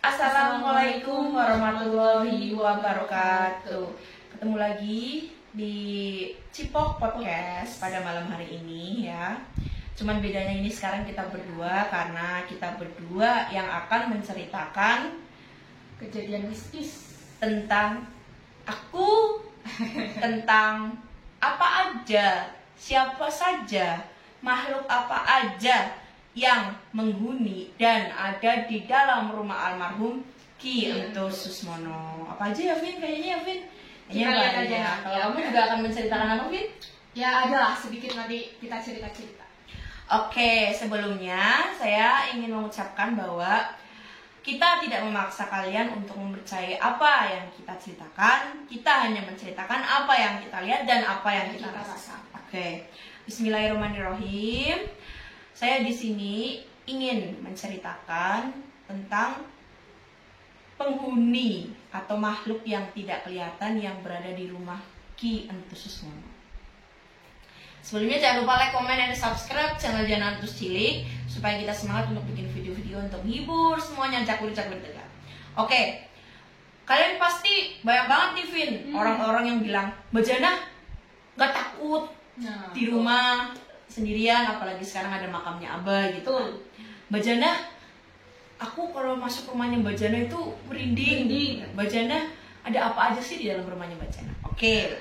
Assalamualaikum warahmatullahi wabarakatuh. Ketemu lagi di Cipok Podcast pada malam hari ini ya. Cuman bedanya ini sekarang kita berdua, karena kita berdua yang akan menceritakan kejadian mistis tentang aku, tentang apa aja, siapa saja, makhluk apa aja yang menghuni dan ada di dalam rumah almarhum Ki Entus Susmono. Apa aja ya, Vin? Kayaknya ya, Vin? Kita lihat aja. Kalau kamu juga akan menceritakan apa, Vin? Ya ada lah, sedikit nanti kita cerita-cerita. Oke, sebelumnya saya ingin mengucapkan bahwa kita tidak memaksa kalian untuk mempercayai apa yang kita ceritakan. Kita hanya menceritakan apa yang kita lihat dan apa yang kita rasakan. Oke, Bismillahirrahmanirrahim. Saya di sini ingin menceritakan tentang penghuni atau makhluk yang tidak kelihatan yang berada di rumah Ki Entus Susmono. Sebelumnya jangan lupa like, komen, dan subscribe channel Jangan Entus Cilik supaya kita semangat untuk bikin video-video untuk hibur semuanya, cakur-cakur dengar. Oke, kalian pasti banyak banget nih, Vin, orang-orang yang bilang, Mbak Jana gak takut di rumah sendirian, apalagi sekarang ada makamnya Abah gitu kan. Mbak Jana, aku kalau masuk rumahnya Mbak Jana itu merinding. Mbak Jana, ada apa aja sih di dalam rumahnya Mbak Jana? Oke,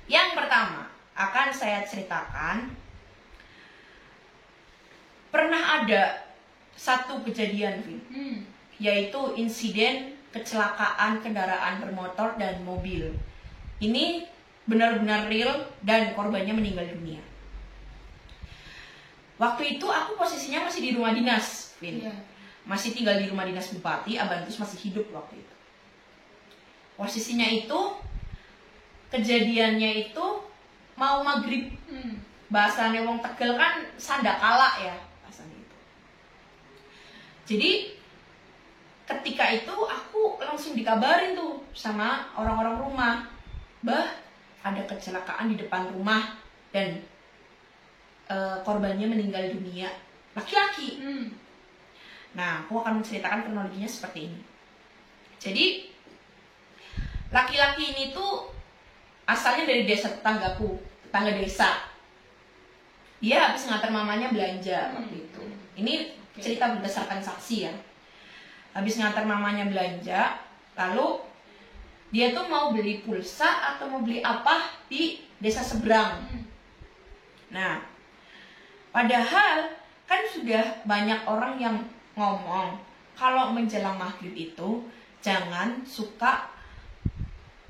yang pertama akan saya ceritakan, pernah ada satu kejadian, Vin, yaitu insiden kecelakaan kendaraan bermotor dan mobil. Ini benar-benar real dan korbannya meninggal dunia. Waktu itu aku posisinya masih di rumah dinas, Vin. Masih tinggal di rumah dinas Bupati, Abah Entus masih hidup waktu itu. Posisinya itu, kejadiannya itu mau maghrib. Bahasanya wong Tegal kan sandakala ya, bahasanya itu. Jadi ketika itu aku langsung dikabarin tuh sama orang-orang rumah, Bah, ada kecelakaan di depan rumah dan korbannya meninggal dunia, laki-laki. Nah, aku akan menceritakan kronologinya seperti ini. Jadi laki-laki ini tuh asalnya dari desa tetanggaku, tetangga desa. Dia habis ngantar mamanya belanja waktu itu. Ini cerita berdasarkan saksi ya. Habis ngantar mamanya belanja, lalu dia tuh mau beli pulsa atau mau beli apa di desa seberang. Nah, padahal kan sudah banyak orang yang ngomong kalau menjelang maghrib itu jangan suka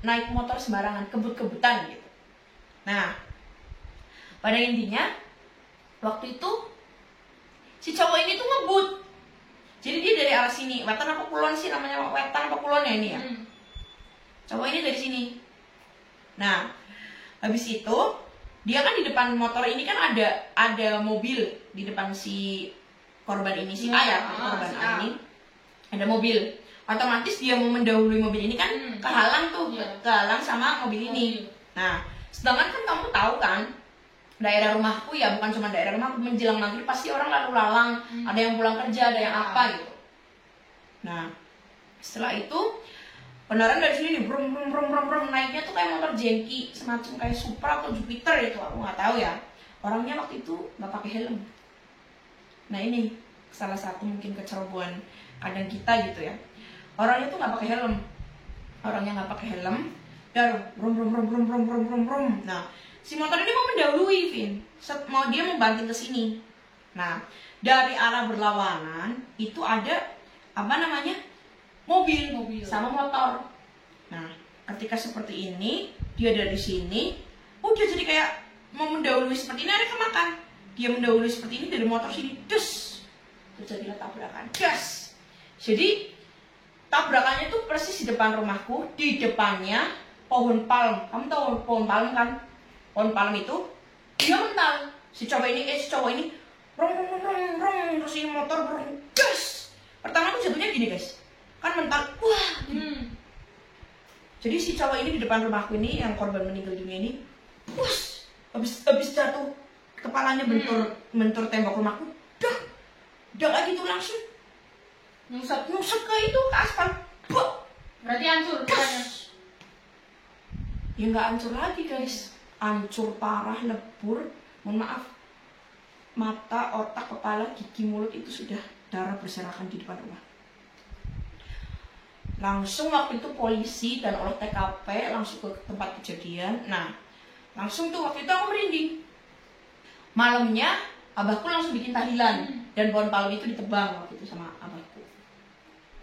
naik motor sembarangan, kebut-kebutan gitu. Nah, pada intinya waktu itu si cowok ini tuh ngebut. Jadi dia dari arah sini, wetan apa kulon sih namanya, wetan apa kulon ya ini ya. Cowok ini dari sini. Nah, habis itu dia kan di depan motor ini kan ada mobil di depan si korban ini, si ayah korban ini ada mobil. Otomatis dia mau mendahului mobil ini kan kehalang tuh, kehalang sama mobil ini. Nah, sedangkan kan kamu tahu kan daerah rumahku ya, bukan cuma daerah rumahku, menjelang maghrib pasti orang lalu lalang, ada yang pulang kerja, ada yang apa gitu. Nah, setelah itu kendaraan dari sini nih, brum brum brum brum brum, naiknya tuh kayak motor jengki, semacam kayak Supra atau Jupiter itu, aku nggak tahu ya. Orangnya waktu itu nggak pakai helm. Nah, ini salah satu mungkin kecerobohan kadang kita gitu ya. Orangnya tuh nggak pakai helm. Orangnya nggak pakai helm, dan brum brum brum brum brum brum brum brum. Nah, si motor ini mau mendahului, Vin. Mau dia mau banting ke sini. Nah, dari arah berlawanan itu ada apa namanya? Mobil sama motor. Nah, ketika seperti ini, dia dari sini, udah jadi kayak mau mendahului seperti ini, ada kemakan. Dia mendahului seperti ini dari motor sini, dus, terjadilah tabrakan, das. Jadi tabrakannya tuh persis di depan rumahku, di depannya pohon palm. Kamu tahu pohon palm kan? Pohon palm itu dia mental. Si cowok ini, rong, terus ini motor, das. Pertama tuh jatuhnya gini guys. Kan mental, wah. Jadi si cowok ini di depan rumahku ini, yang korban meninggal dunia ini, push, habis jatuh, kepalanya bentur tembok rumahku, dah lagi tuh langsung Nyusap. nyusut ke itu, ke aspal. Buk! Berarti hancur bukannya? Ya nggak hancur lagi guys, hancur parah, lebur. Mohon maaf, mata, otak, kepala, gigi, mulut itu sudah darah berserakan di depan rumah. Langsung waktu itu polisi dan olah TKP langsung ke tempat kejadian. Nah, langsung tuh waktu itu aku merinding. Malamnya abahku langsung bikin tahlilan dan pohon palem itu ditebang waktu itu sama abahku.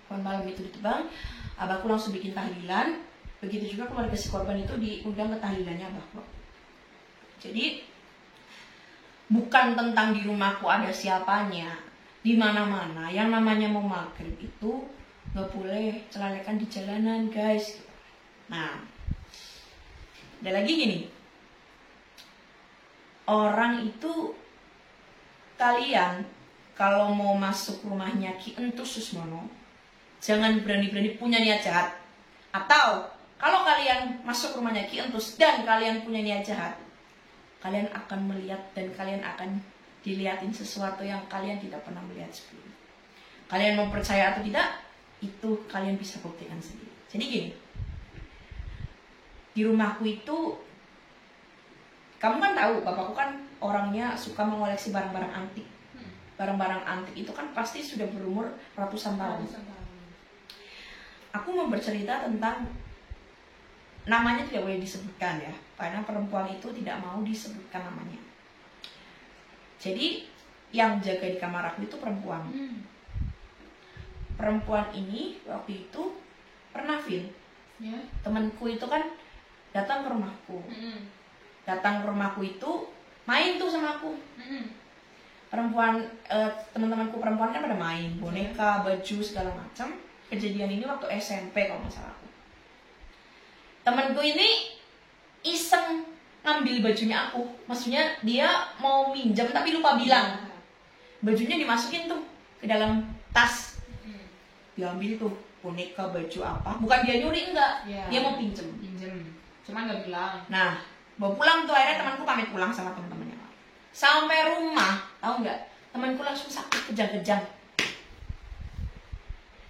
Pohon palem itu ditebang, abahku langsung bikin tahlilan. Begitu juga keluarga si korban itu diundang ke tahlilannya abahku. Jadi bukan tentang di rumahku ada siapanya, di mana-mana yang namanya mau maghrib itu nggak boleh celalekan di jalanan guys. Nah, ada lagi gini, orang itu, kalian kalau mau masuk rumahnya Ki Entus Susmono, jangan berani-berani punya niat jahat. Atau kalau kalian masuk rumahnya Ki Entus dan kalian punya niat jahat, kalian akan melihat dan kalian akan dilihatin sesuatu yang kalian tidak pernah melihat sebelumnya. Kalian mau percaya atau tidak, itu kalian bisa buktikan sendiri. Jadi gini, di rumahku itu, kamu kan tahu, bapakku kan orangnya suka mengoleksi barang-barang antik. Barang-barang antik itu kan pasti sudah berumur ratusan tahun. Aku mau bercerita tentang, namanya tidak boleh disebutkan ya, karena perempuan itu tidak mau disebutkan namanya. Jadi yang jaga di kamar aku itu perempuan. Perempuan ini waktu itu pernah temanku itu kan datang ke rumahku. Datang ke rumahku itu main tuh sama aku. Perempuan, teman-temanku perempuan kan pada main boneka, baju segala macam. Kejadian ini waktu SMP kalau nggak salah aku. Temanku ini iseng ngambil bajunya aku. Maksudnya dia mau minjem tapi lupa bilang. Bajunya dimasukin tuh ke dalam tas. Diambil tuh boneka, baju apa. Bukan dia nyuri, enggak. Dia mau pinjem. Cuman nggak bilang. Nah, bawa pulang tuh, akhirnya temanku pamit pulang sama teman-temannya. Sampai rumah, tahu nggak? Temanku langsung sakit kejang-kejang.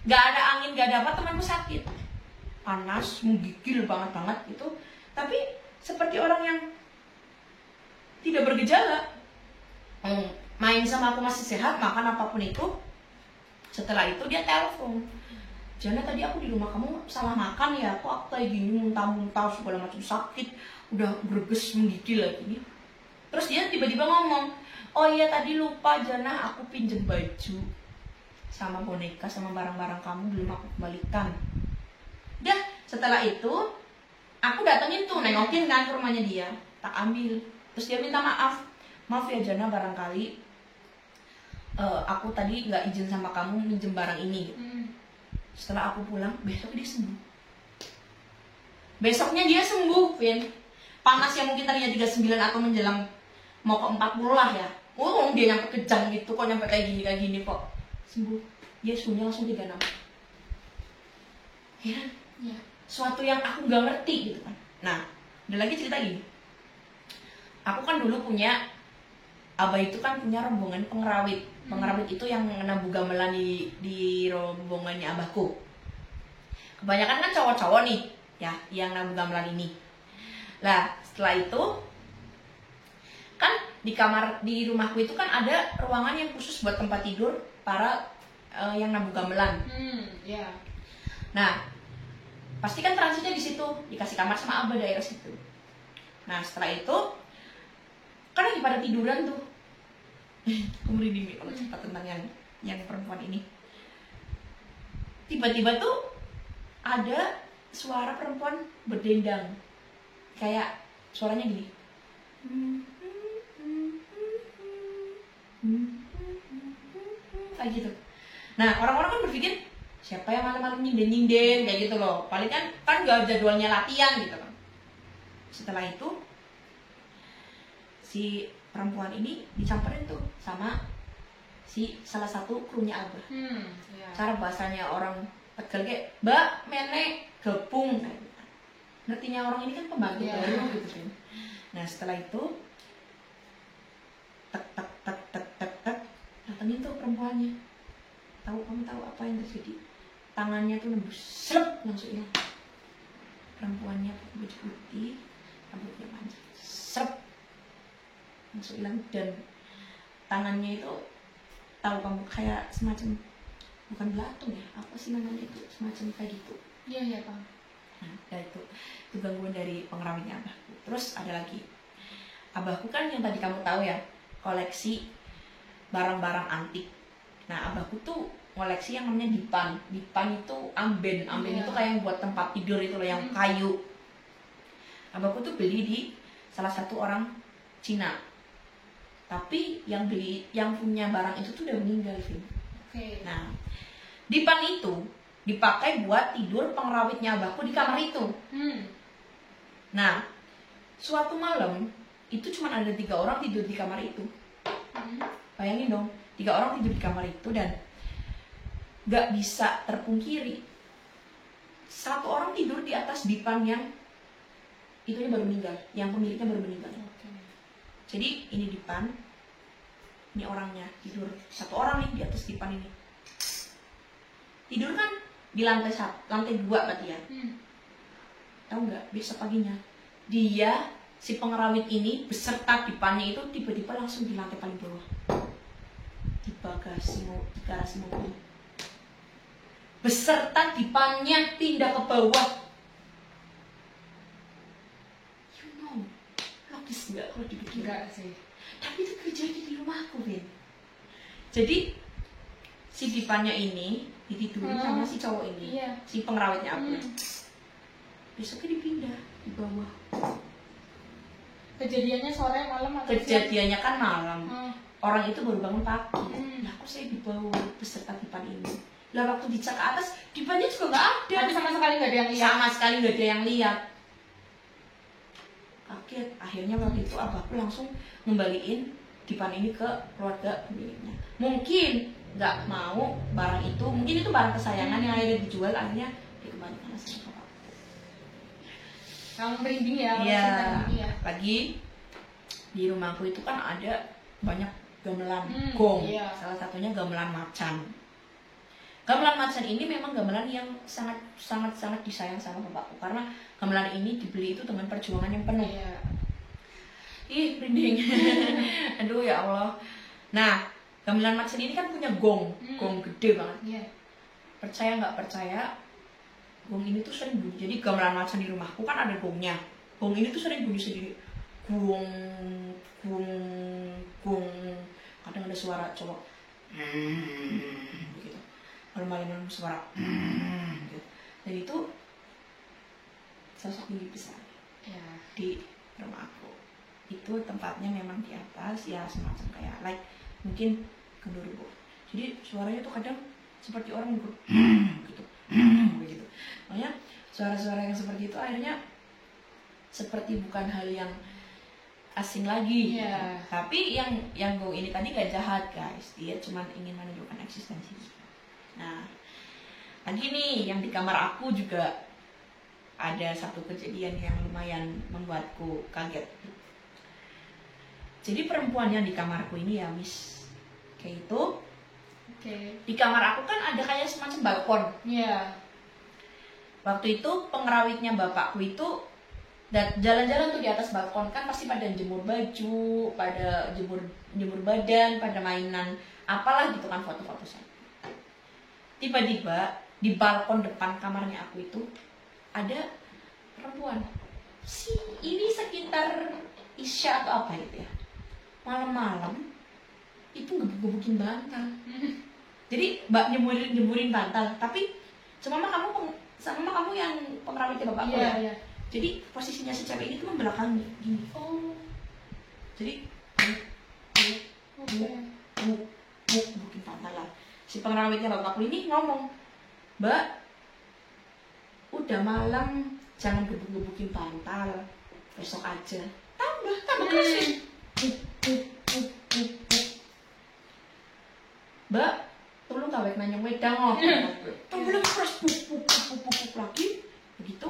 Gak ada angin, gak ada apa, temanku sakit. Panas, menggigil banget itu. Tapi seperti orang yang tidak bergejala. Main sama aku masih sehat, makan apapun itu. Setelah itu dia telepon, Jana tadi aku di rumah kamu salah makan ya, kok aku kayak gini muntah-muntah segala macam, sakit, udah greges menggigil lagi. Terus dia tiba-tiba ngomong, oh iya tadi lupa Jana, aku pinjem baju sama boneka sama barang-barang kamu belum aku kembalikan. Dah, setelah itu aku datengin tuh, nengokin kan ke rumahnya dia, tak ambil. Terus dia minta maaf ya Jana, barangkali aku tadi nggak izin sama kamu minjem barang ini. Setelah aku pulang, besok dia sembuh. Besoknya dia sembuh, Vin. Panas yang mungkin tadinya 39 atau menjelang mau ke 40 lah ya. Dia nyampe kejang gitu, kok nyampe kayak gini kok sembuh. Dia suhunya langsung 36. Ya, suatu yang aku nggak ngerti gitu kan. Nah, ada lagi cerita gini. Aku kan dulu punya, abah itu kan punya rombongan pengerawit. Pengerawit itu yang nabu gamelan di rombongannya abahku. Kebanyakan kan cowok-cowok nih, ya, yang nabu gamelan ini. Lah, setelah itu kan di rumahku itu kan ada ruangan yang khusus buat tempat tidur para yang nabu gamelan. Nah, pasti kan transitnya di situ, dikasih kamar sama abah daerah situ. Nah, setelah itu kan lagi pada tiduran tuh. Aku merinding nih kalau cerita tentang yang perempuan ini. Tiba-tiba tuh ada suara perempuan berdendang, kayak suaranya gini, kayak gitu. Nah, orang-orang kan berpikir siapa yang malam-malam nyinden kayak gitu loh. Paling kan gak jadwalnya latihan gitu kan. Setelah itu si perempuan ini dicamperin tuh sama si salah satu krunya abah. Cara bahasanya orang Tegal kayak Mbak, Menek, Gepung. Ngertinya orang ini kan pembantu baru gitu kan. Nah, setelah itu tek datangin tuh perempuannya. kamu tahu apa yang terjadi? Tangannya tuh nembus, serep, langsung hilang. Perempuannya pakai baju putih, rambutnya panjang, serep, langsung hilang. Dan tangannya itu, tahu kamu kayak semacam, bukan belatung ya, apa sih namanya itu, semacam kayak gitu. Iya Pak. Nah, itu gangguan dari pengerawitnya abahku. Terus ada lagi, abahku kan yang tadi kamu tahu ya, koleksi barang-barang antik. Nah, abahku tuh koleksi yang namanya dipan. Dipan itu amben. Amben itu kayak yang buat tempat tidur itu loh, yang kayu. Abahku tuh beli di salah satu orang Cina. Tapi yang punya barang itu tuh udah meninggal, Vin. Oke. Nah, dipan itu dipakai buat tidur pengerawitnya abahku di kamar itu. Nah, suatu malam itu cuma ada 3 orang tidur di kamar itu. Bayangin dong, 3 orang tidur di kamar itu, dan gak bisa terpungkiri 1 orang tidur di atas dipan yang itunya baru meninggal, yang pemiliknya baru meninggal. Jadi ini dipan, ini orangnya tidur, 1 orang nih di atas dipan ini. Tidur kan di lantai 2 berarti ya. Tahu nggak, besok paginya dia, si pengerawit ini beserta dipannya itu tiba-tiba langsung di lantai paling bawah, di garasi mobil, beserta dipannya pindah ke bawah. You know, logis nggak kalau dipikir? Enggak sih. Tapi itu kejadian di rumahku, Vin. Jadi si dipannya ini ditidurin sama si cowok ini, si pengerawitnya aku. Besoknya dipindah di bawah. Kejadiannya sore malam atau Kejadiannya kan malam. Orang itu baru bangun pagi. Nah, aku saya di bawah beserta dipan ini. Lah waktu dicek ke atas, dipannya juga nggak ada. Tapi sama sekali nggak ada yang lihat. Sama sekali nggak ada yang lihat. Kaget. Akhirnya waktu itu abahku langsung ngembaliin dipan ini ke keluarga pemiliknya. Mungkin nggak mau barang itu, mungkin itu barang kesayangan yang akhirnya dijual, akhirnya dikembalikan sama bapak. Kamu merinding ya? Iya. Lagi di rumahku itu kan ada banyak gamelan gong. Salah satunya gamelan macan. Gamelan macan ini memang gamelan yang sangat disayang sama bapakku, karena gamelan ini dibeli itu dengan perjuangan yang penuh. Ih, merinding. Aduh ya Allah. Nah, gamelan macan ini kan punya gong gede banget. Percaya nggak percaya, gong ini tuh sering bunyi. Jadi gamelan macan di rumahku kan ada gongnya. Gong ini tuh sering bunyi sendiri. Gong. Kadang ada suara cowok. Gitu. Malam-malam suara. Gitu. Dan itu sosok yang besar di rumah aku. Itu tempatnya memang di atas ya, semacam kayak mungkin genderuwo. Jadi suaranya tuh kadang seperti orang gitu. Begitu. Makanya suara-suara yang seperti itu akhirnya seperti bukan hal yang asing lagi. Tapi yang gong ini tadi gak jahat, guys. Dia cuma ingin menunjukkan eksistensi. Nah, lagi nih yang di kamar aku juga ada satu kejadian yang lumayan membuatku kaget. Jadi perempuan yang di kamarku ini ya, Miss, kayak itu. Di kamar aku kan ada kayak semacam balkon. Waktu itu pengerawitnya bapakku itu jalan-jalan tuh di atas balkon, kan pasti pada jemur baju, pada jemur badan, pada mainan apalah gitu kan, foto-foto saya. Tiba-tiba di balkon depan kamarnya aku itu ada perempuan. Ini sekitar Isya atau apa gitu ya. Malam-malam itu gebuk-gebukin bantal. Jadi mbak nyemurin bantal, tapi sama kamu yang pengerawitnya bapakku ya. Jadi posisinya si cewek ini tuh membelakangi gini. Jadi gebukin bantal lah. Si pengerawitnya bapakku ini ngomong, "Mbak, udah malam, jangan gebuk-gebukin bantal, besok aja." Tambah keras. "Mbak, tolong kawet nanya wedang tambah keras, puk lagi. Begitu,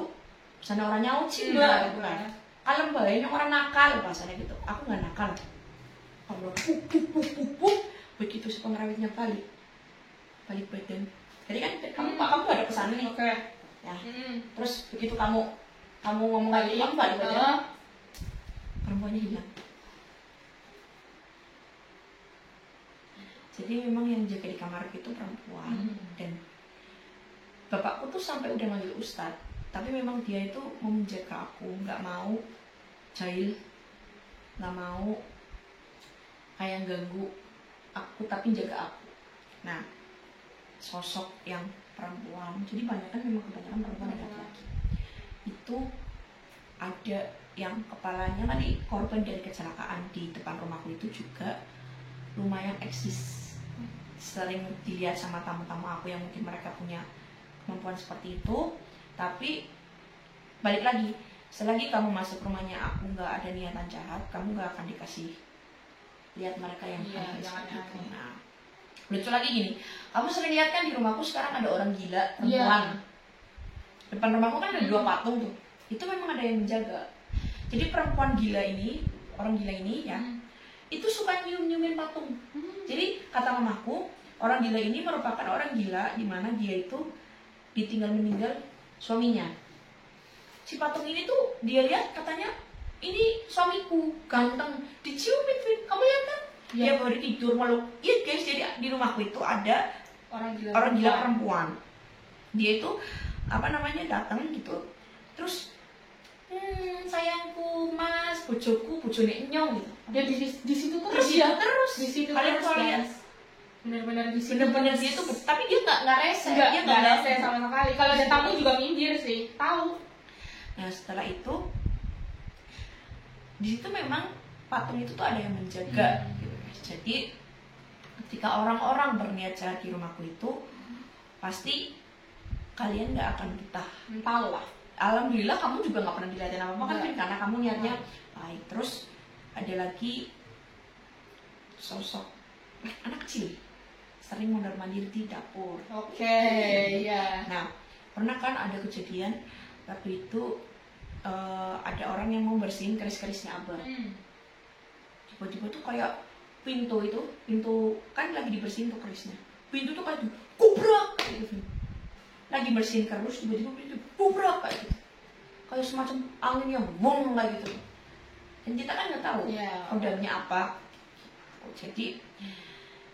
sana orang nyaut sih Mbak. Kalem Mbak, ini orang nakal bahasanya gitu. Aku nggak nakal. Kalau puk. Begitu si pengerawitnya balik, balik badan. Jadi kan kamu ada pesan nih. Oke. Ya. Terus begitu kamu ngomong kayak gitu, kamu balik badan. Perempuannya hilang. Jadi memang yang jaga di kamar itu perempuan. Dan bapakku tuh sampai udah manggil ustadz, tapi memang dia itu mau menjaga aku, nggak mau jahil, nggak mau kayak ganggu aku tapi jaga aku. Nah, sosok yang perempuan, jadi kebanyakan perempuan dan laki-laki itu ada yang kepalanya tadi korban dari kecelakaan di depan rumahku itu juga lumayan eksis, sering dilihat sama tamu-tamu aku yang mungkin mereka punya kemampuan seperti itu. Tapi balik lagi, selagi kamu masuk rumahnya aku nggak ada niatan jahat, kamu nggak akan dikasih lihat mereka yang seperti itu. Nah, lucu lagi gini, kamu sering lihat kan di rumahku sekarang ada orang gila perempuan. Depan rumahku kan ada 2 patung tuh, itu memang ada yang menjaga. Jadi perempuan gila ini, orang gila ini ya, itu suka nyium-nyiumin patung. Jadi kata mamaku, orang gila ini merupakan orang gila di mana dia itu ditinggal meninggal suaminya. Si patung ini tuh dia lihat katanya, ini suamiku ganteng, diciumin, kamu lihat kan? Dia baru tidur malu. Iya guys, jadi di rumahku itu ada orang gila perempuan. Dia itu datang gitu, terus sayangku mas, bojoku, bojone nyong gitu. Dia di situ terus di situ kalian terus lihat benar-benar di situ. Bener-bener dia tuh, tapi dia nggak rese, dia dia nggak rese sama sekali. Kalau ada tamu juga minggir sih, tahu. Nah setelah itu di situ memang patung itu tuh ada yang menjaga gitu. Jadi ketika orang-orang berniat jahat di rumahku itu pasti kalian nggak akan betah. Tahu lah. Alhamdulillah kamu juga nggak pernah dilihatin apa-apa kan, karena kamu niatnya baik. Terus ada lagi sosok anak kecil sering mondar-mandir di dapur. Oke, ya. Nah, pernah kan ada kejadian waktu itu ada orang yang mau bersihin keris-kerisnya Abah. Tiba-tiba tuh kayak pintu kan lagi dibersihin tuh kerisnya. Pintu tuh kayak kubrak gitu. Lagi bersihin keris, tiba-tiba pintu kubrak kayak gitu. Kayak semacam angin yang wong kayak gitu. Dan kita kan nggak tahu kodamnya apa. Jadi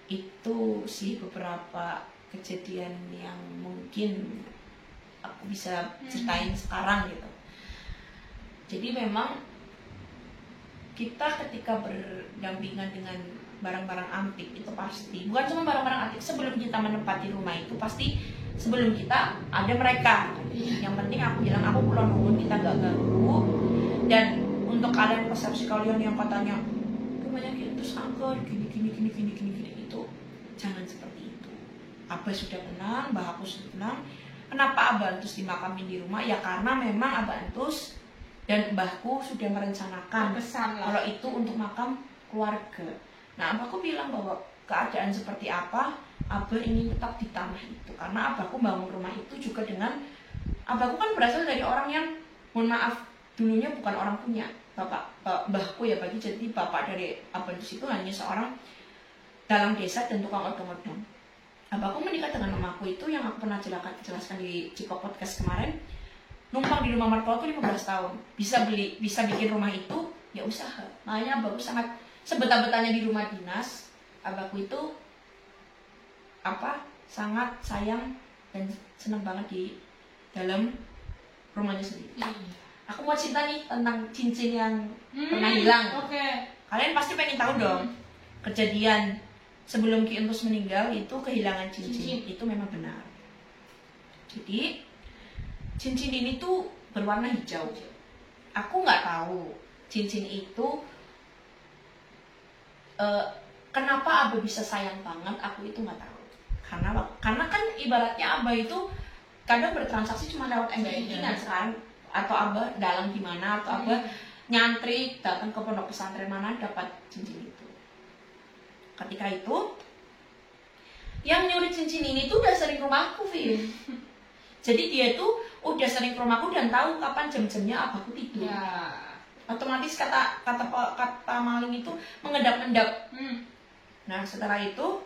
itu sih beberapa kejadian yang mungkin aku bisa ceritain sekarang gitu. Jadi memang kita ketika berdampingan dengan barang-barang antik itu pasti, bukan cuma barang-barang antik, sebelum kita menempati rumah itu pasti sebelum kita ada mereka. Yang penting aku bilang, aku pulang nuwun, kita gak ganggu. Dan untuk kalian persepsi kalian yang katanya rumahnya gitu terus angker gini itu, jangan seperti itu. Abah sudah tenang, Mbah aku sudah tenang. Kenapa Abah Antus dimakamin di rumah? Ya karena memang Abah Antus dan mbahku sudah merencanakan kalau itu untuk makam keluarga. Nah, abahku bilang bahwa keadaan seperti apa, Abah ingin tetap di tanah itu. Karena abahku bangun rumah itu juga dengan, abahku kan berasal dari orang yang, mohon maaf, dulunya bukan orang punya. Mbahku ya bagi, jadi bapak dari Abah Antus itu hanya seorang dalang desa dan tukang odong-odong. Abahku menikah dengan mamaku itu yang aku pernah jelaskan di Cikok Podcast kemarin. Numpang di rumah mertua tuh 15 tahun. Bisa bikin rumah itu, ya usaha. Makanya abahku sangat sebetah-betahnya di rumah dinas. Abahku itu sangat sayang dan senang banget di dalam rumahnya sendiri. Aku mau cerita nih tentang cincin yang pernah hilang. Kalian pasti pengen tahu dong kejadian sebelum Ki Entus meninggal itu kehilangan cincin. Itu memang benar. Jadi cincin ini tuh berwarna hijau. Aku nggak tahu cincin itu kenapa Abah bisa sayang banget. Aku itu nggak tahu. Karena kan ibaratnya Abah itu kadang bertransaksi cuma lewat banking kan sekarang, atau Abah dalang gimana, atau Abah nyantri datang ke pondok pesantren mana dapat cincin itu. Ketika itu yang nyuri cincin ini tuh udah sering rumahku, Vin. Jadi dia tuh udah sering ke rumahku dan tahu kapan jam-jamnya abahku tidur. Otomatis kata maling itu mengendap-endap. Nah setelah itu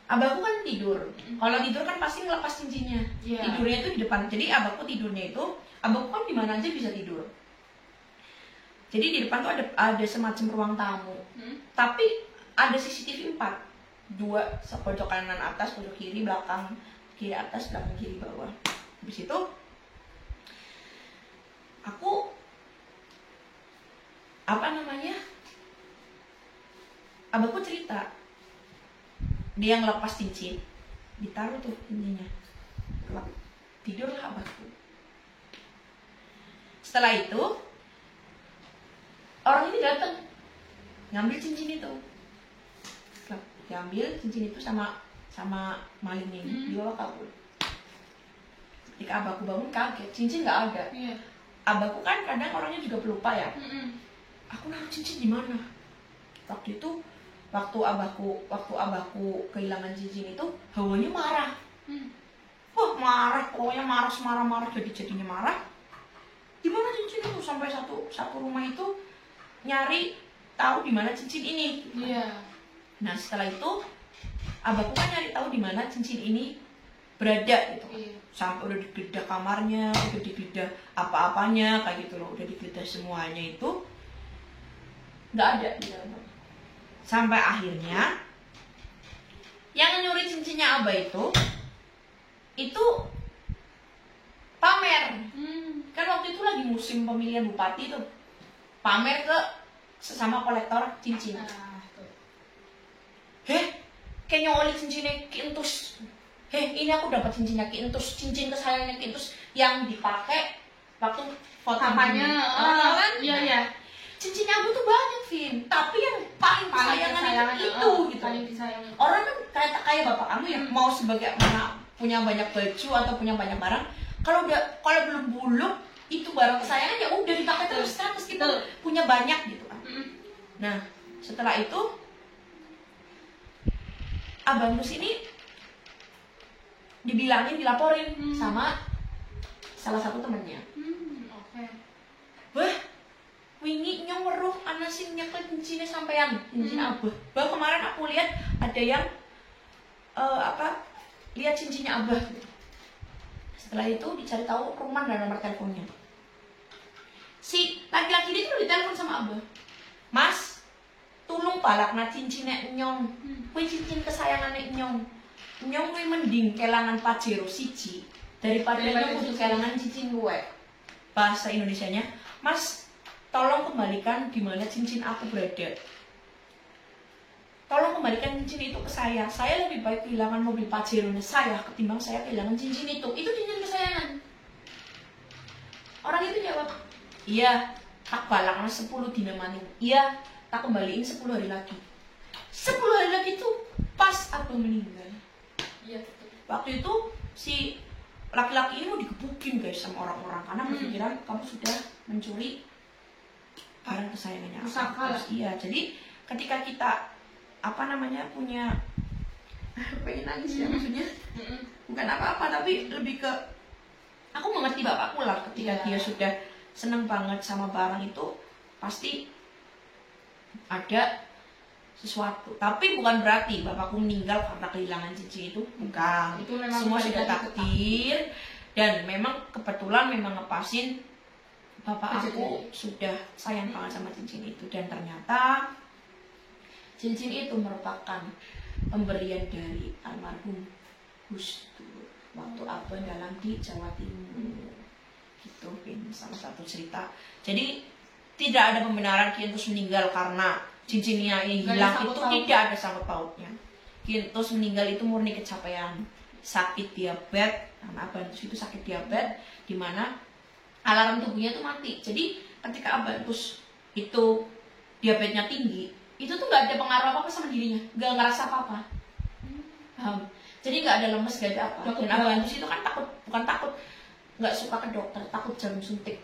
abahku kan tidur. Kalau tidur kan pasti ngelepas cincinnya. Tidurnya itu di depan. Jadi abahku tidurnya itu, abahku kan di mana aja bisa tidur. Jadi di depan tuh ada semacam ruang tamu. Tapi ada CCTV 4. 2, pojok kanan atas, pojok kiri, belakang kiri atas, belakang kiri bawah. Habis itu aku abahku cerita dia ngelepas cincin, ditaruh tuh cincinnya, tidurlah abahku. Setelah itu orang ini datang ngambil cincin itu, diambil cincin itu sama maling ini, dibawa kabur. Ketika abahku bangun kaget, cincin nggak ada. Abahku kan kadang orangnya juga pelupa ya. Aku naruh cincin di mana? Waktu itu waktu abahku kehilangan cincin itu, hawanya marah. Wah, marah, pokoknya marah, semarah-marah, jadinya marah. Di mana cincin itu? Sampai satu rumah itu nyari tahu di mana cincin ini. Nah, setelah itu abahku kan nyari tahu di mana cincin ini berada gitu. Sampai udah digeledah kamarnya, udah digeledah apa-apanya kayak gitu loh, udah digeledah semuanya itu nggak ada di dalam. Sampai akhirnya yang nyuri cincinnya abah itu pamer. Kan waktu itu lagi musim pemilihan bupati tuh, pamer ke sesama kolektor cincin. Kayak nyoli cincinnya Ki-Entus. Ini aku dapat cincinnya Ki-Entus, cincin kesayangannya Ki-Entus yang dipakai waktu foto kampanye. Kan? Iya. Cincinnya aku tuh banyak, Vin. Tapi yang paling kesayangan itu gitu. Orang kan kayak bapak kamu yang mau sebagai mana punya banyak baju atau punya banyak barang, kalau belum buluk itu barang kesayangan ya udah dipakai terus kan meskipun punya banyak gitu kan. Nah, setelah itu Abang Nus ini dilaporin sama salah satu temennya. Wah, wingi nyong weruh ana sing nyekel cincinnya sampean, cincin abah. Bah, kemarin aku lihat ada yang lihat cincinnya abah. Setelah itu dicari tahu rumah dan nomor teleponnya. Si laki-laki itu ditelepon sama abah. Mas, tulung balakna cincinnya nyong. Kuwi cincin kesayangannya nyong. Nyong kuwi mending kelangan Pajero siji daripada nyong kudu kelangan cincin gue. Bahasa Indonesianya, Mas, tolong kembalikan di mana cincin aku berada. Tolong kembalikan cincin itu ke saya. Saya lebih baik kehilangan mobil Pajero-nya saya ketimbang saya kehilangan cincin itu. Itu cincin kesayangan. Orang itu jawab, iya, tak balakna 10 dina maning. Iya, tak kembaliin 10 hari lagi. 10 hari lagi itu pas abah meninggal. Waktu itu si laki-laki ini mau digebukin guys sama orang-orang karena berpikiran kamu sudah mencuri barang kesayangannya. Iya, jadi ketika kita punya pengen nangis ya maksudnya bukan apa-apa tapi lebih ke aku mengerti bapakku lah ketika dia sudah seneng banget sama barang itu pasti ada sesuatu, tapi bukan berarti bapakku meninggal karena kehilangan cincin itu, bukan. Itu memang semua sudah takdir dan memang kebetulan memang ngepasin bapak aku sudah sayang banget sama cincin itu dan ternyata cincin itu merupakan pemberian dari almarhum Gus Dur waktu abah dalam di Jawa Timur. Gitu, salah satu cerita. Jadi tidak ada pembenaran Ki-Entus meninggal karena cincinnya ini hilang, itu tidak ada sangkut pautnya. Ki-Entus meninggal itu murni kecapean, sakit diabetes, karena Abah Entus itu sakit diabetes, di mana alarm tubuhnya itu mati. Jadi ketika Abah Entus itu diabetesnya tinggi, itu tuh nggak ada pengaruh apa-apa sama dirinya, nggak ngerasa apa-apa. Jadi nggak ada lemes, nggak ada apa. Dan Abah Entus itu kan bukan takut, nggak suka ke dokter, takut jarum suntik.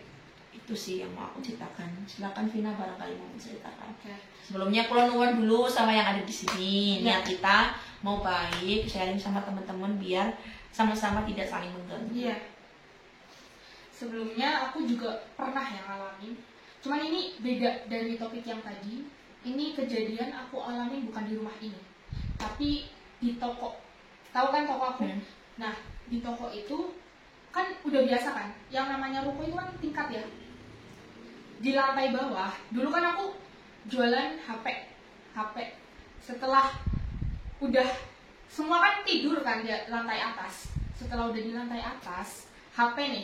Itu sih yang mau aku ceritakan. Silakan Vina barangkali mau menceritakan. Sebelumnya aku nuwun dulu sama yang ada di sini. Niat kita mau baik, sharing sama teman-teman biar sama-sama tidak saling mengganggu. Iya. Sebelumnya aku juga pernah yang ngalamin. Cuman ini beda dari topik yang tadi. Ini kejadian aku alami bukan di rumah ini, tapi di toko. Tahu kan toko aku? Nah, di toko itu kan udah biasa kan, yang namanya ruko itu kan tingkat ya. Di lantai bawah, dulu kan aku jualan HP. Setelah udah semua kan tidur kan di lantai atas. Setelah udah di lantai atas, HP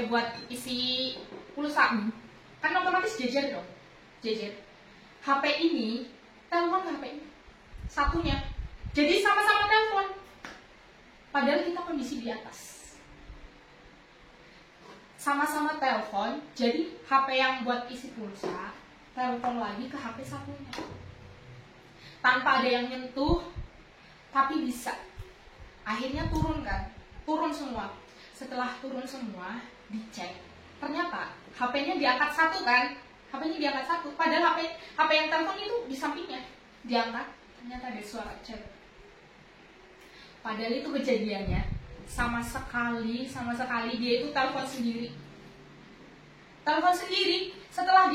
buat isi pulsa. Kan otomatis jejer dong. HP ini, telepon HP ini satunya. Jadi sama-sama telepon. Padahal kita kondisi di atas. Sama-sama telepon, jadi HP yang buat isi pulsa telepon lagi ke HP satunya tanpa ada yang nyentuh, tapi bisa. Akhirnya turun semua. Setelah turun semua, dicek, ternyata HP-nya diangkat satu kan, padahal HP yang telepon itu di sampingnya diangkat, ternyata ada suara cewek. Padahal itu kejadiannya sama sekali dia itu telepon sendiri. Setelah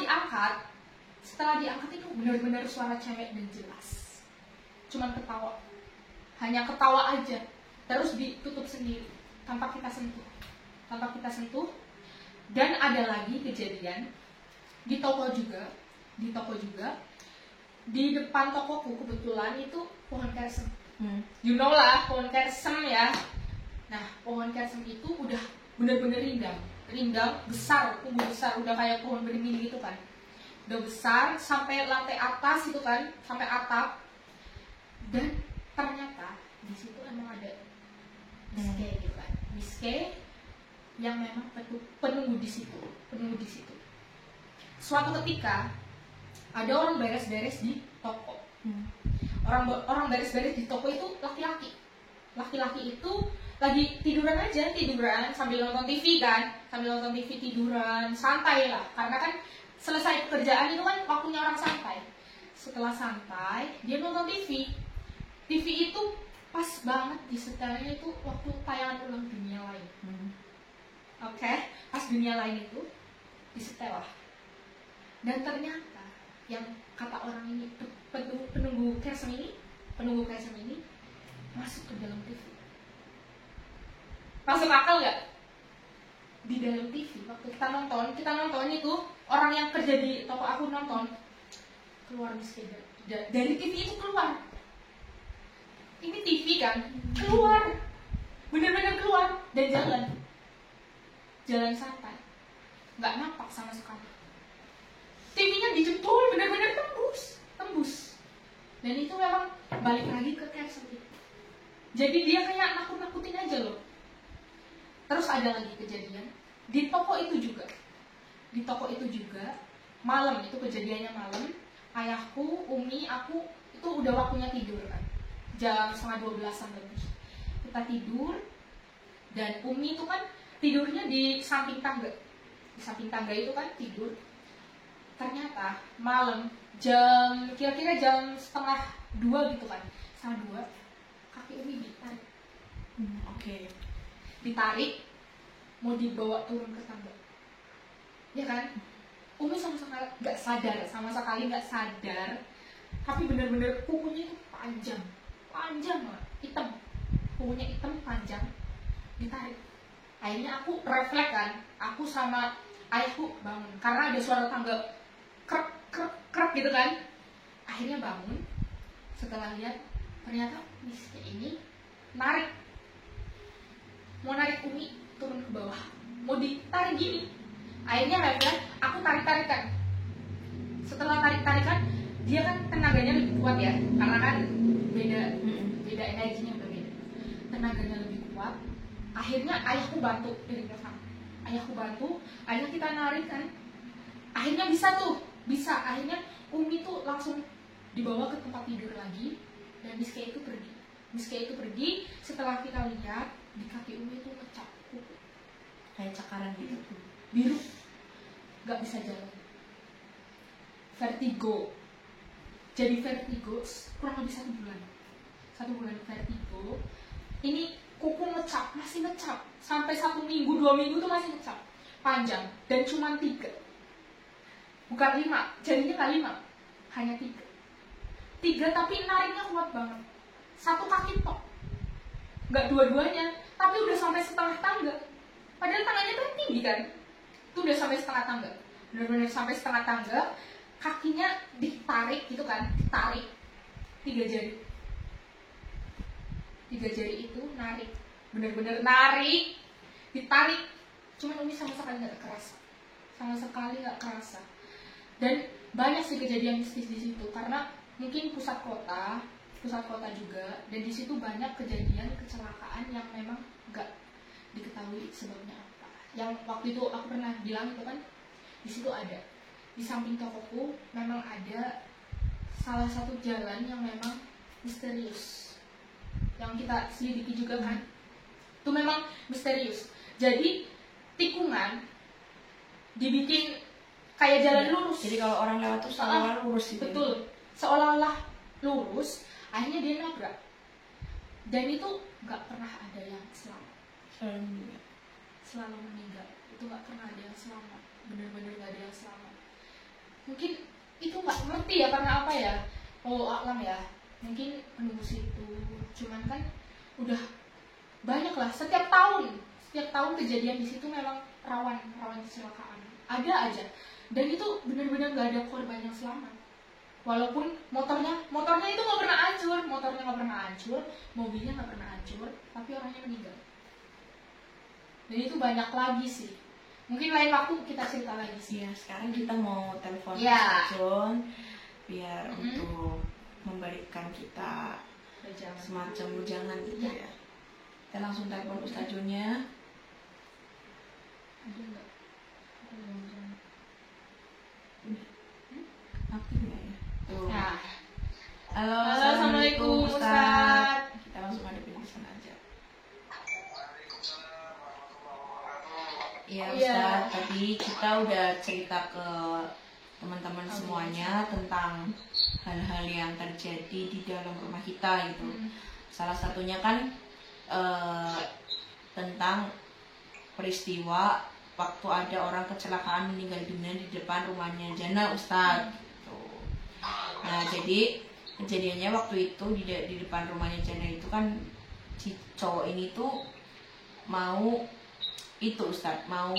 diangkat itu benar-benar suara cewek dan jelas. Cuman ketawa, hanya ketawa aja, terus ditutup sendiri tanpa kita sentuh. Dan ada lagi kejadian di toko juga. Di depan tokoku kebetulan itu pohon kersem. You know lah pohon kersem ya. Nah, pohon kersem itu udah bener-bener rindang besar, tumbuh besar, udah kayak pohon beringin gitu kan. Udah besar sampai lantai atas itu kan, sampai atap. Dan ternyata di situ emang ada miske gitu kan. Miske yang memang penunggu di situ. Suatu ketika ada orang beres-beres di toko. Orang beres-beres di toko itu laki-laki. Laki-laki itu lagi tiduran sambil nonton TV tiduran santai lah, karena kan selesai pekerjaan itu kan waktunya orang santai. Setelah santai dia nonton TV itu pas banget di setelnya itu waktu tayangan ulang Dunia Lain. Pas Dunia Lain itu disetel lah, dan ternyata yang kata orang ini penunggu kersem ini masuk ke dalam TV. Masuk akal nggak? Di dalam TV waktu kita nonton itu orang yang kerja di toko aku nonton, keluar sepeda dari TV itu keluar. Ini TV kan, keluar, bener-bener keluar dan jalan santai, nggak nampak sama sekali. TV-nya dijebol, bener-bener tembus. Dan itu memang balik lagi ke kersem itu. Jadi dia kayak nakut-nakutin aja loh. Terus ada lagi kejadian di toko itu juga malam, itu kejadiannya malam. Ayahku, Umi, aku itu udah waktunya tidur kan, jam 11:30 lebih. Kita tidur, dan Umi itu kan tidurnya di samping tangga itu kan tidur. Ternyata malam kira-kira jam 1:30 gitu kan, 1:30 kaki Umi ditarik. Ditarik, mau dibawa turun ke tangga, ya kan? Umi sama sekali nggak sadar, tapi benar-benar kukunya itu panjang lah, hitam, kukunya hitam panjang, ditarik. Akhirnya aku refleks kan, aku sama ayahku bangun karena ada suara tangga krek gitu kan. Akhirnya bangun, setelah lihat ternyata miske ini mau narik Umi turun ke bawah, mau ditarik gini. Akhirnya refleks, aku tarik-tarikan. Setelah tarik-tarikan, dia kan tenaganya lebih kuat ya, karena kan beda energinya berbeda. Tenaganya lebih kuat. Akhirnya ayahku bantu dari belakang. Akhirnya kita narik kan. Akhirnya bisa. Akhirnya Umi tuh langsung dibawa ke tempat tidur lagi, dan miske itu pergi. Setelah kita lihat, di kaki Umi itu ngecap kuku kayak cakaran gitu, biru, nggak bisa jalan, vertigo. Jadi vertigo kurang lebih 1 bulan vertigo. Ini kuku masih ngecap sampai 1 minggu 2 minggu tuh masih ngecap panjang, dan cuma 3, bukan 5, jadinya nggak 5, hanya 3, tapi nariknya kuat banget. satu kaki tok, nggak dua-duanya, tapi udah sampai setengah tangga. Padahal tangannya tuh tinggi kan, itu udah sampai setengah tangga, benar-benar sampai setengah tangga. Kakinya ditarik gitu kan, tarik 3 jari, 3 jari itu narik, benar-benar narik, ditarik. Cuman Umi sama sekali nggak kerasa, sama sekali nggak kerasa. Dan banyak sih kejadian mistis di situ, karena mungkin pusat kota juga, dan di situ banyak kejadian kecelakaan yang memang nggak diketahui sebabnya apa. Yang waktu itu aku pernah bilang itu kan, di situ ada, di samping tokoku memang ada salah satu jalan yang memang misterius, yang kita selidiki juga kan, itu memang misterius. Jadi tikungan dibikin kayak jalan lurus. Jadi kalau orang lewat tuh seolah-olah lurus gitu. Betul, seolah-olah lurus. Akhirnya dia nabrak. Dan itu nggak pernah ada yang selamat. Selalu meninggal. Itu nggak pernah ada yang selamat. Bener-bener nggak ada yang selamat. Mungkin itu nggak ngerti ya, karena apa ya? Oh alam ya. Mungkin penunggu situ. Cuman kan udah banyak lah. Setiap tahun kejadian di situ memang rawan kecelakaan. Ada aja. Dan itu benar-benar nggak ada korban yang selamat. Walaupun motornya itu nggak pernah hancur, mobilnya nggak pernah hancur, tapi orangnya meninggal. Dan itu banyak lagi sih. Mungkin lain waktu kita cerita lagi sih. Iya, sekarang kita mau telepon Ya. Ustaz John biar untuk memberikan kita semacam bujangan gitu ya. Kita langsung telepon Ustaz Johnnya. Ada nggak? Aktif nggak ya? Tuh. Nah. Halo, Assalamualaikum Ustaz. Kita langsung hadapin di sana aja. Iya Ustaz, tadi kita udah cerita ke teman-teman semuanya tentang hal-hal yang terjadi di dalam rumah kita gitu. Salah satunya kan tentang peristiwa waktu ada orang kecelakaan meninggal dunia di depan rumahnya Jana Ustaz. Gitu. Nah jadi kejadiannya waktu itu di depan rumahnya Jana itu kan si cowok ini tuh mau itu Ustaz, mau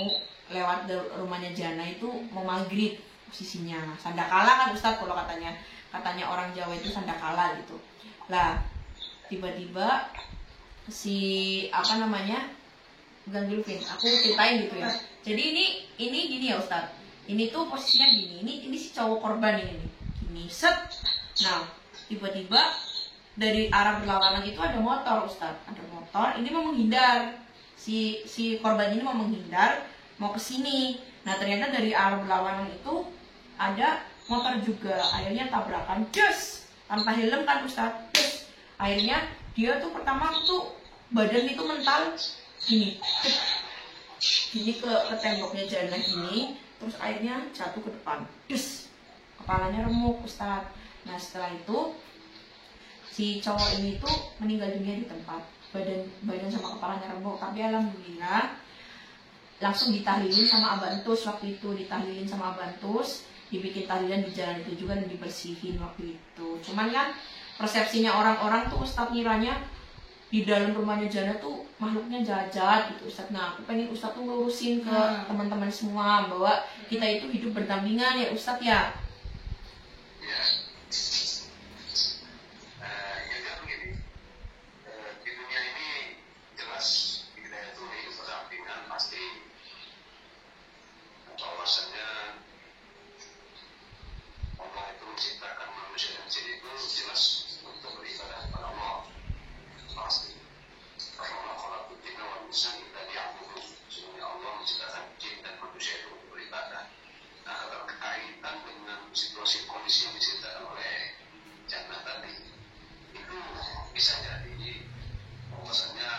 lewat rumahnya Jana itu mau maghrib posisinya. Sandakala kan Ustaz kalau katanya orang Jawa itu sandakala gitu. Lah tiba-tiba si apa namanya ganggu Vin, aku ceritain gitu ya. Jadi ini gini ya Ustaz. Ini tuh posisinya gini. Ini si cowok korban ini nih. Gini set. Nah, tiba-tiba dari arah berlawanan itu ada motor Ustaz. Ada motor, ini mau menghindar. Si korban ini mau menghindar, mau ke sini. Nah, ternyata dari arah berlawanan itu ada motor juga. Akhirnya tabrakan. Just tanpa helm kan Ustaz. Just. Akhirnya dia tuh pertama tuh badan itu mental gini ke temboknya Jana gini, terus akhirnya jatuh ke depan, kepalanya remuk Ustaz. Nah setelah itu si cowok ini tuh meninggal dunia di tempat, badan sama kepalanya remuk, tapi alhamdulillah langsung ditahlilin sama Abantus waktu itu, dibikin tahlilan di jalan itu juga dan dibersihin waktu itu. Cuman kan persepsinya orang-orang tuh Ustaz ngiranya di dalam rumahnya Jana tuh makhluknya jahat gitu Ustaz. Nah aku pengen Ustaz tuh ngurusin ke teman-teman semua bahwa kita itu hidup berdampingan ya Ustaz ya. Di dunia ini jelas kita itu hidup berdampingan pasti. Bahwasannya Allah itu menciptakan manusia dan jin itu jelas untuk beribadah kepada Allah. Pasti. Karena Allah khalaqal jinna wal insa illa liya'budun. Sesungguhnya Allah menciptakan jin dan manusia itu untuk beribadah. Nah, berkaitan dengan situasi kondisi yang diceritakan oleh Jana tadi, itu bisa jadi bahwasannya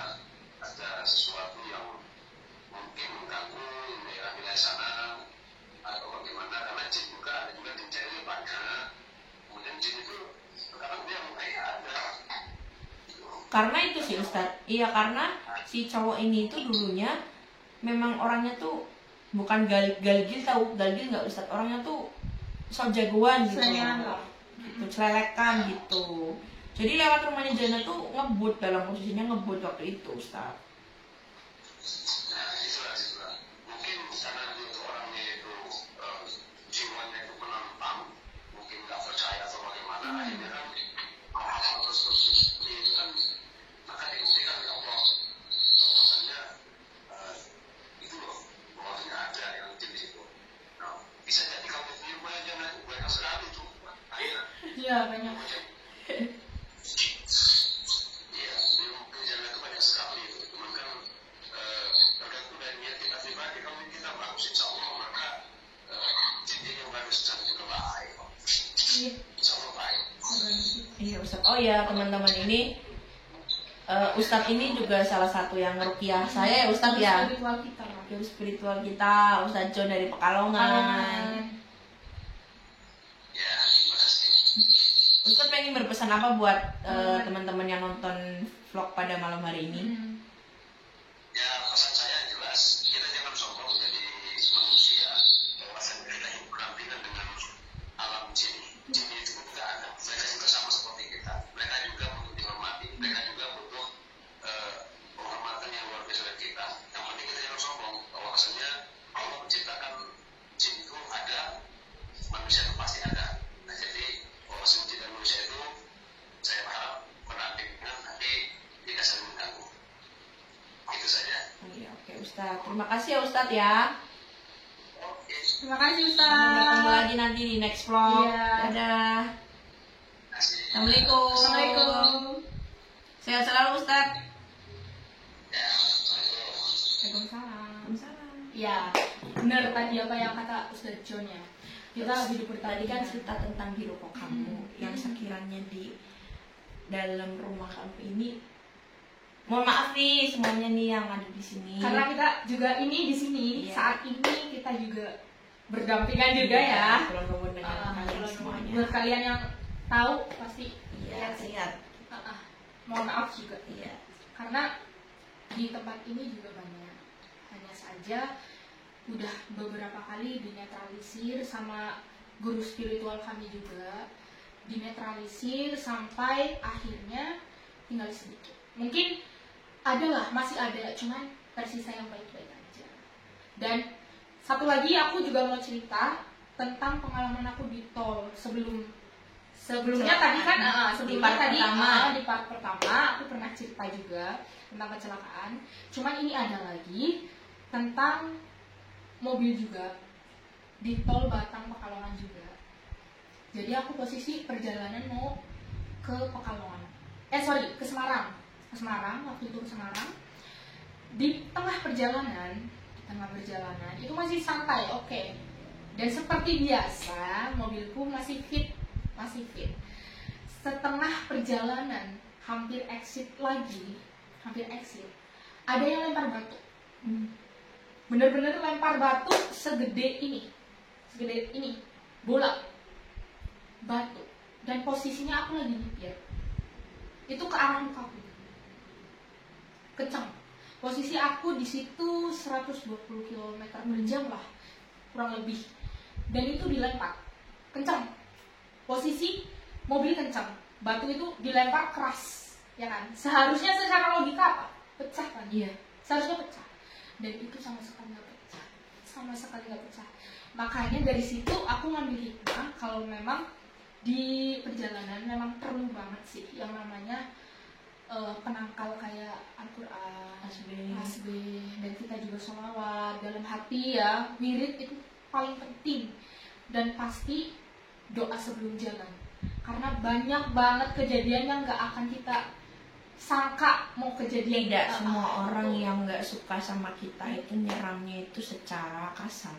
ada sesuatu yang mungkin mengganggu wilayah sana atau bagaimana, karena jin juga ada juga jenisnya banyak. Kemudian jin itu sekarang dia mulai ada. Karena itu sih Ustaz, iya karena si cowok ini tuh dulunya memang orangnya tuh bukan galgil, tahu galgil nggak Ustaz, orangnya tuh sok jagoan gitu, celelekan gitu. Jadi lewat rumahnya Jana tuh ngebut, dalam posisinya ngebut waktu itu Ustaz. Nah, itulah. Mungkin karena dia itu orangnya itu jiwanya itu penantang, mungkin nggak percaya atau bagaimana, akhirnya kan hal-hal terus seperti itu kan, maka dibuktikan oleh Allah bahwasanya itu loh, bahwasanya ada yang jin itu. Nah, bisa jadi kalau di rumahnya Jana itu banyak sekali tuh, akhirnya. Iya, banyak. Iya, di Jana itu banyak sekali itu. Cuman kan tergantung dari niat kita pribadi. Kalau kita bagus, insya Allah maka jin yang bagus dan juga baik. Iya. Insya Allah baik. Iya Ustaz. Oh ya teman-teman, ini Ustadz ini juga salah satu yang ngeruqyah saya ya Ustadz ya. Spiritual kita lah. Guru spiritual kita, Ustadz John dari Pekalongan. Ya, terima kasih. Ustadz pengen berpesan apa buat teman-teman yang nonton vlog pada malam hari ini? Ya, pesan saya jelas, kita jangan sombong menjadi manusia. Bahwasanya kita hidup berdampingan dengan alam jin. Jin itu tidak ada. Mereka juga sama seperti kita. Mereka juga butuh dihormati. Mereka juga butuh penghormatan yang luar biasa dari kita. Yang penting kita jangan sombong. Bahwasanya Allah menciptakan jin itu ada, manusia itu pasti ada. Nah, jadi bahwasanya jin dan manusia itu saya berharap berdampingan, tapi tidak saling mengganggu. Itu saja. Oh iya, oke Ustadz. Terima kasih ya Ustadz ya. Oke. Terima kasih Sampai Ustaz. ketemu lagi nanti di next vlog. Iya. Dadah. Terima kasih. Assalamualaikum. Assalamualaikum. Sehat selalu Ustadz. Ya, assalamualaikum. Waalaikumsalam. Waalaikumsalam. Ya, benar tadi apa yang kata Ustaz John ya. Kita hidup Tadi kan bertandingan cerita tentang hidup kamu yang sekiranya di dalam rumah kamu ini. Mohon maaf nih semuanya nih yang ada di sini. karena kita juga ini di sini Iya. saat ini kita juga berdampingan juga ya. Kalau ngomong dengan kalian Kalau semuanya. buat kalian yang tahu pasti Iya, lihat. mohon maaf juga Iya. karena di tempat ini juga banyak, hanya saja udah beberapa kali dinetralisir sama guru spiritual kami juga, dinetralisir sampai akhirnya tinggal sedikit. Mungkin adalah masih ada, cuman tersisa yang baik-baik aja. Dan satu lagi aku juga mau cerita tentang pengalaman aku di tol sebelumnya tadi kan sebelumnya tadi di part pertama aku pernah cerita juga tentang kecelakaan. Cuman ini ada lagi tentang mobil juga di tol Batang Pekalongan juga. Jadi aku posisi perjalanan mau ke Pekalongan. Ke Semarang. Ke Semarang, waktu itu ke Semarang. Di tengah perjalanan itu masih santai, oke. Dan seperti biasa, mobilku masih fit. Setengah perjalanan, hampir exit, ada yang lempar batu. Bener-bener lempar batu segede ini, bola batu. Dan posisinya aku lagi nyetir, itu ke arah mukaku, kencang. Posisi aku di situ 120 km per jam lah, kurang lebih. Dan itu dilempar kencang. Posisi mobil kencang, batu itu dilempar keras, ya kan? Seharusnya secara logika apa? Pecah kan? Iya. Seharusnya pecah. Dan itu sama sekali nggak pecah. Makanya dari situ aku ngambil hikmah kalau memang di perjalanan memang perlu banget sih yang namanya penangkal kayak Al-Quran, tasbih, dan kita juga sholawat dalam hati ya, wirid itu paling penting. Dan pasti doa sebelum jalan, karena banyak banget kejadian yang nggak akan kita sangka mau kejadian. Tidak semua orang yang nggak suka sama kita itu nyerangnya itu secara kasar.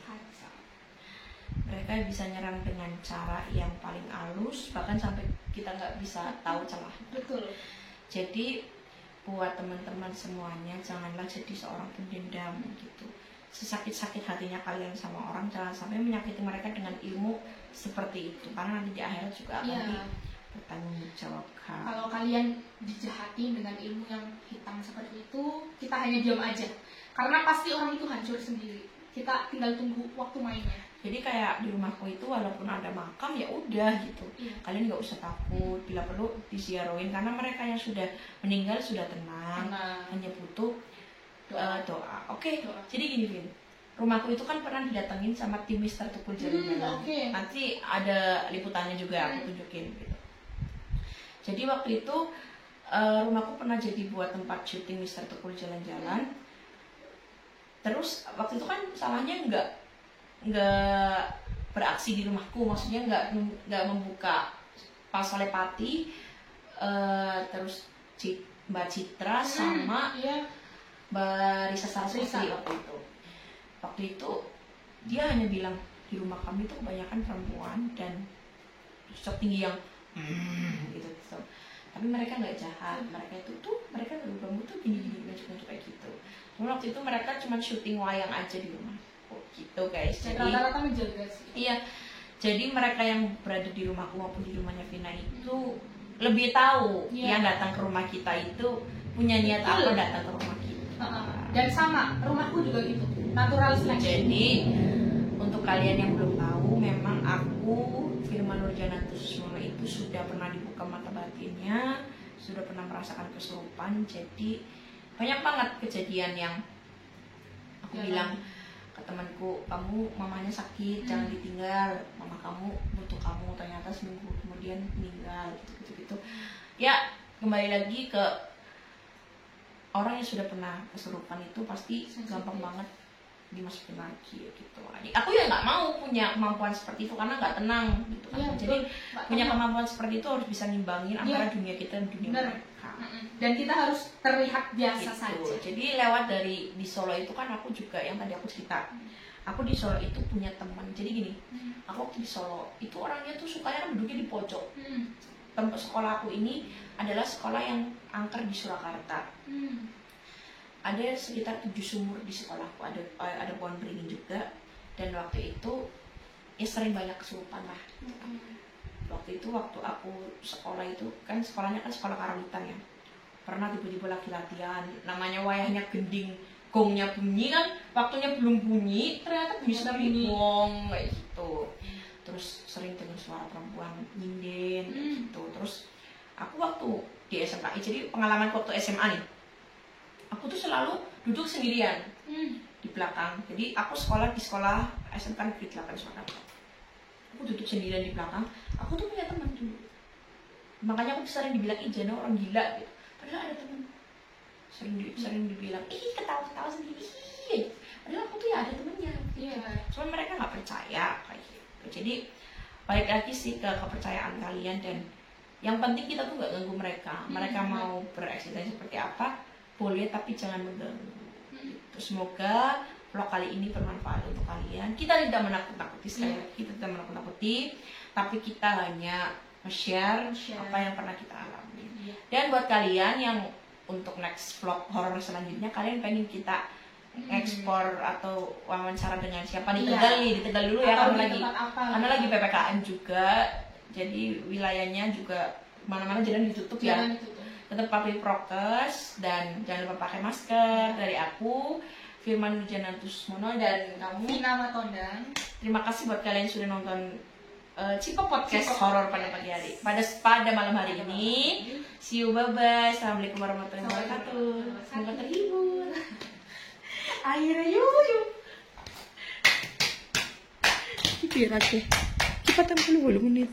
Mereka bisa nyerang dengan cara yang paling halus, bahkan sampai kita nggak bisa tahu celah. Betul. Jadi buat teman-teman semuanya, janganlah jadi seorang pendendam gitu. Sesakit-sakit hatinya kalian sama orang, jangan sampai menyakiti mereka dengan ilmu seperti itu, karena nanti di akhirat juga akan bertanggung jawab. Kalau kalian dijahati dengan ilmu yang hitam seperti itu, kita hanya diam aja, karena pasti orang itu hancur sendiri. kita tinggal tunggu waktu mainnya. Jadi kayak di rumahku itu walaupun ada makam ya udah gitu. Iya. Kalian nggak usah takut, bila perlu disiaroin karena mereka yang sudah meninggal sudah tenang, hanya butuh doa. Oke. Doa. Jadi gini Vin, rumahku itu kan pernah didatengin sama tim Mister Tukul Jalan-Jalan. Oke. Nanti ada liputannya juga aku tunjukin gitu. Jadi waktu itu rumahku pernah jadi buat tempat syuting Mister Tukul Jalan-Jalan. Terus waktu itu kan salahnya nggak beraksi di rumahku, maksudnya nggak membuka Pak Solepati, terus Mbak Citra sama Iya. Mbak Risa Saraswati Risa. waktu itu dia hanya bilang di rumah kami itu kebanyakan perempuan dan sosok tinggi yang gitu. Tapi mereka nggak jahat, mereka rambut tuh gini untuk kayak gitu. Cuma waktu itu mereka cuma syuting wayang aja di rumah. Gitu guys. Dan Jadi rata-rata menjaga sih. iya. Jadi mereka yang berada di rumahku maupun di rumahnya Vina itu lebih tahu Iya. yang datang ke rumah kita itu punya niat apa datang ke rumah kita. Dan sama, rumahku juga gitu. Natural selection. Jadi untuk kalian yang belum tahu, memang aku Firman Nurjananto Susmono itu sudah pernah dibuka mata batinnya, sudah pernah merasakan kesurupan. Jadi banyak banget kejadian yang aku bilang ke temanku, kamu mamanya sakit, jangan ditinggal, mama kamu butuh kamu, ternyata seminggu kemudian meninggal, gitu. Ya kembali lagi ke orang yang sudah pernah kesurupan itu pasti gampang banget dimasukin lagi gitu. Aku ya nggak mau punya kemampuan seperti itu karena nggak tenang gitu kan. Iya, Jadi betul. punya kemampuan seperti itu harus bisa ngimbangin antara Iya. dunia kita dan dunia Bener. mereka. Dan kita harus terlihat biasa Gitu. saja. Jadi lewat dari di Solo itu kan aku juga yang tadi aku cerita. Aku di Solo itu punya teman. Jadi gini, aku waktu di Solo itu orangnya tuh sukanya kan duduknya di pojok. Tempat sekolah aku ini adalah sekolah yang angker di Surakarta. Ada sekitar 7 sumur di sekolahku, ada pohon beringin juga, dan waktu itu ya sering banyak kesurupan lah. Waktu aku sekolah itu kan sekolahnya kan sekolah karawitan ya, pernah tiba-tiba lagi latihan, namanya wayahnya gending, gongnya bunyi kan, waktunya belum bunyi ternyata bisa bunyi. gong kayak gitu. Terus sering dengar suara perempuan nyinden kayak gitu. Terus aku waktu di SMA, jadi pengalaman waktu SMA nih, aku tuh selalu duduk sendirian di belakang. Jadi aku sekolah di sekolah SMK Negeri 8 Surakarta. Aku duduk sendirian di belakang. Aku tuh punya teman dulu. Makanya aku sering dibilang Ijana orang gila gitu. Padahal ada teman. Sering dibilang, ih ketawa-ketawa sendiri. Padahal aku tuh ya ada temennya. Iya. Cuma mereka nggak percaya kayak gitu. Jadi balik lagi sih ke kepercayaan kalian, dan yang penting kita tuh nggak ganggu mereka. Mereka mau bereksistensi seperti apa boleh, tapi jangan mengganggu. Gitu. Semoga vlog kali ini bermanfaat untuk kalian. Kita tidak menakut-nakuti, sekali lagi kita tidak menakut-nakuti, tapi kita hanya share apa yang pernah kita alami. Dan buat kalian yang untuk next vlog horror selanjutnya, kalian pengen kita ekspor atau wawancara dengan siapa di Tegal nih, di Tegal dulu ya, karena lagi PPKM juga, jadi wilayahnya juga mana-mana jalan ditutup ya. Tetap patuhi prokes dan jangan lupa pakai masker. Dari aku Firman Nurjananto Susmono dan kamu Vina Matondang. terima kasih buat kalian yang sudah nonton Cipo Podcast Horor pada pagi hari, pada malam hari ini. See you, bye-bye. Assalamualaikum warahmatullahi wabarakatuh. Semoga terhibur. Akhirnya yuk. Kira cepat tampil 10 menit.